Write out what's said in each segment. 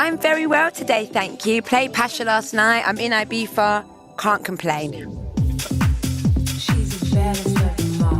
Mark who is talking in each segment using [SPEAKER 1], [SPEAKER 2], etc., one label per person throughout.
[SPEAKER 1] I'm very well today, thank you. Played Pasha last night. I'm in Ibiza. Can't complain.
[SPEAKER 2] She's a jealous fucking mom.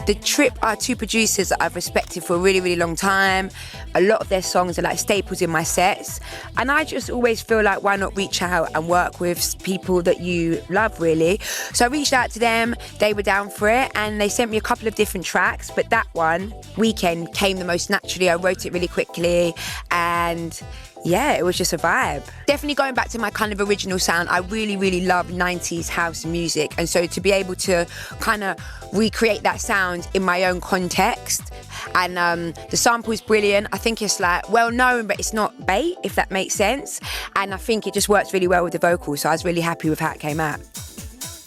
[SPEAKER 1] The Trip are two producers that I've respected for a really, really long time. A lot of their songs are like staples in my sets. And I just always feel like, why not reach out and work with people that you love, really? So I reached out to them, they were down for it, and they sent me a couple of different tracks, but that one, Weekend, came the most naturally. I wrote it really quickly, and yeah, it was just a vibe. Definitely going back to my kind of original sound, I really, really love 90s house music. And so to be able to kind of recreate that sound in my own context, and the sample is brilliant. I think it's like well known, but it's not bait, if that makes sense. And I think it just works really well with the vocals. So I was really happy with how it came out.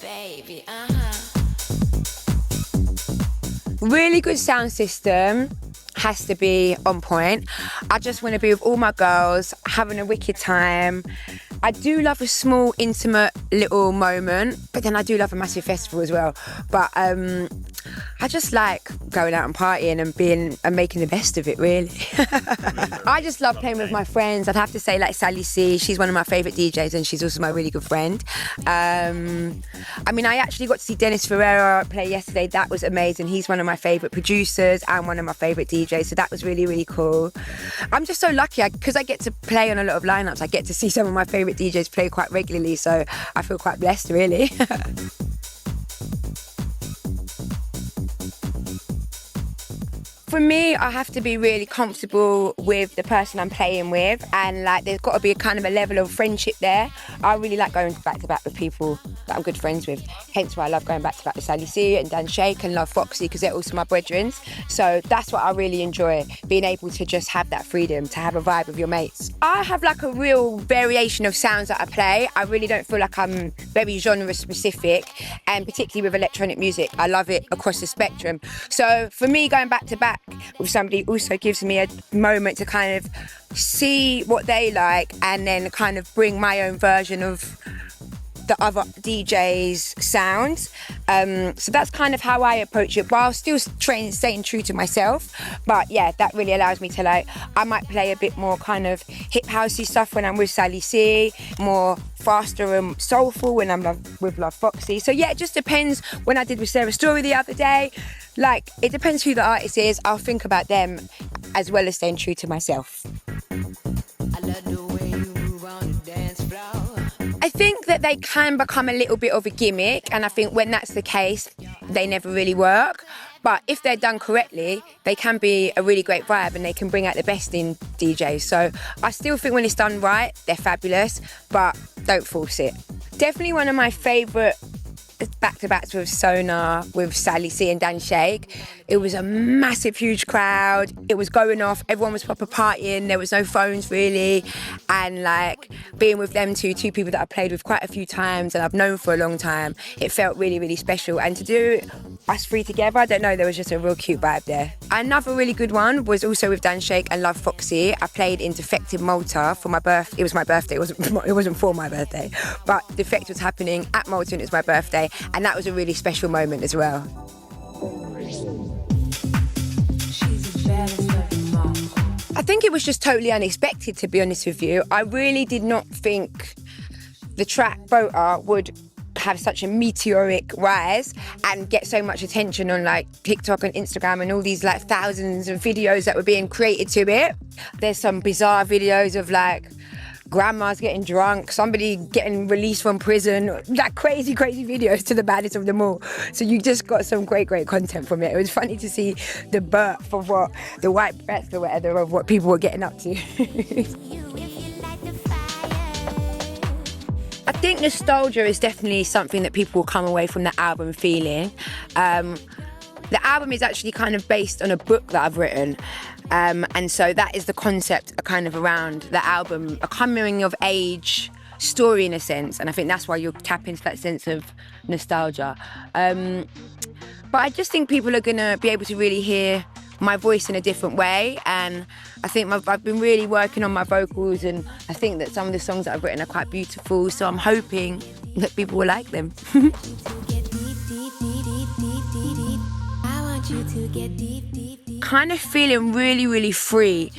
[SPEAKER 2] Baby,
[SPEAKER 1] Really good sound system. Has to be on point. I just want to be with all my girls, having a wicked time. I do love a small, intimate little moment, but then I do love a massive festival as well. But I just like going out and partying and making the best of it, really. I just love playing with my friends. I'd have to say, like Sally C, she's one of my favourite DJs, and she's also my really good friend. I mean, I actually got to see Dennis Ferreira play yesterday. That was amazing. He's one of my favourite producers and one of my favourite DJs, so that was really, really cool. I'm just so lucky because I get to play on a lot of lineups. I get to see some of my favourite DJs play quite regularly, so I feel quite blessed, really. For me, I have to be really comfortable with the person I'm playing with, and like there's got to be a kind of a level of friendship there. I really like going back to back with people that I'm good friends with, hence why I love going back to back with Sally C and Dan Shake, and love Foxy because they're also my brethren. So that's what I really enjoy, being able to just have that freedom to have a vibe with your mates. I have like a real variation of sounds that I play. I really don't feel like I'm very genre specific, and particularly with electronic music, I love it across the spectrum. So for me, going back to back with somebody also gives me a moment to kind of see what they like and then kind of bring my own version of the other DJ's sounds. So that's kind of how I approach it, while still staying true to myself. But yeah, that really allows me to like, I might play a bit more kind of hip housey stuff when I'm with Sally C, more faster and soulful when I'm with Love Foxy. So yeah, it just depends. When I did with Sarah Story the other day, like it depends who the artist is. I'll think about them as well as staying true to myself.
[SPEAKER 2] I love the way you move on the dance floor.
[SPEAKER 1] I think that they can become a little bit of a gimmick, and I think when that's the case, they never really work. But if they're done correctly, they can be a really great vibe and they can bring out the best in DJs. So I still think when it's done right, they're fabulous, but don't force it. Definitely one of my favourite back-to-backs with Sonar, with Sally C and Dan Shake. It was a massive, huge crowd. It was going off. Everyone was proper partying. There was no phones, really. And like being with them two people that I played with quite a few times and I've known for a long time, it felt really, really special. And to do us three together, I don't know, there was just a real cute vibe there. Another really good one was also with Dan Shake and Love Foxy. I played in Defected Malta for my birthday. It was my birthday. It wasn't for my birthday, but Defected was happening at Malta and it was my birthday. And that was a really special moment as well.
[SPEAKER 2] She's a jealous fucking mom.
[SPEAKER 1] I think it was just totally unexpected, to be honest with you. I really did not think the track Boater would have such a meteoric rise and get so much attention on like TikTok and Instagram and all these like thousands of videos that were being created to it. There's some bizarre videos of like grandmas getting drunk, somebody getting released from prison, like crazy videos to the baddest of them all. So you just got some great content from it. It was funny to see the birth of what, the white breath or whatever, of what people were getting up to. I think nostalgia is definitely something that people will come away from the album feeling. The album is actually kind of based on a book that I've written. And so that is the concept kind of around the album, a coming of age story in a sense. And I think that's why you'll tap into that sense of nostalgia. But I just think people are gonna be able to really hear my voice in a different way. And I think I've been really working on my vocals, and I think that some of the songs that I've written are quite beautiful. So I'm hoping that people will like them.
[SPEAKER 2] I want you to get deep.
[SPEAKER 1] kind of feeling really, really free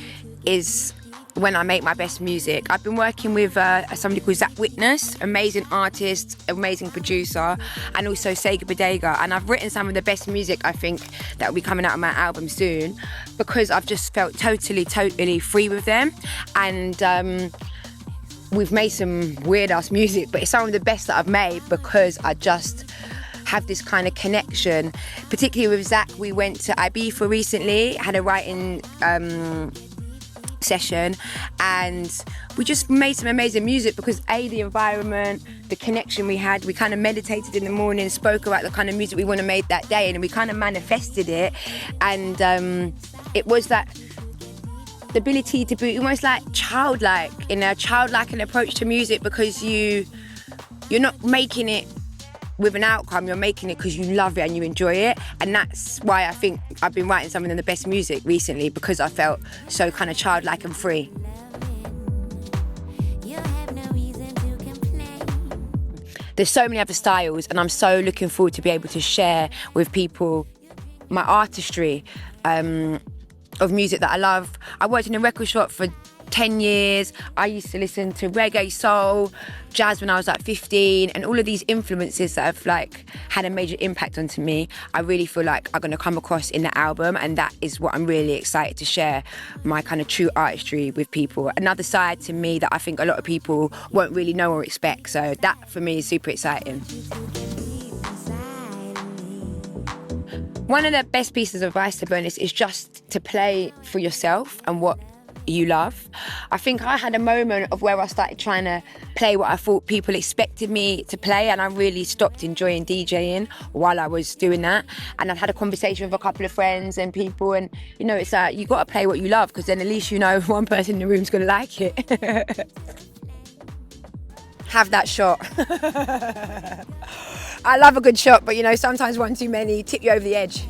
[SPEAKER 1] is when I make my best music. I've been working with somebody called Zach Witness, amazing artist, amazing producer, and also Sega Bodega. And I've written some of the best music, I think, that will be coming out of my album soon, because I've just felt totally free with them. And we've made some weird ass music, but it's some of the best that I've made because I just have this kind of connection. Particularly with Zach, we went to Ibiza recently, had a writing session, and we just made some amazing music because the environment, the connection we had, we kind of meditated in the morning, spoke about the kind of music we want to make that day, and we kind of manifested it. And it was that the ability to be almost like childlike, in a childlike an approach to music, because you're not making it with an outcome, you're making it because you love it and you enjoy it. And that's why I think I've been writing some of the best music recently, because I felt so kind of childlike and free. There's so many other styles, and I'm so looking forward to be able to share with people my artistry of music that I love. I worked in a record shop for 10 years. I used to listen to reggae, soul, jazz when I was like 15, and all of these influences that have like had a major impact onto me, I really feel like are going to come across in the album, and that is what I'm really excited to share, my kind of true artistry with people. Another side to me that I think a lot of people won't really know or expect, so that for me is super exciting. One of the best pieces of advice, to be honest, is just to play for yourself and what you love. I think I had a moment of where I started trying to play what I thought people expected me to play, and I really stopped enjoying DJing while I was doing that. And I've had a conversation with a couple of friends and people, and you know, it's like, you got to play what you love, because then at least you know one person in the room's going to like it. Have that shot. I love a good shot, but you know, sometimes one too many tip you over the edge.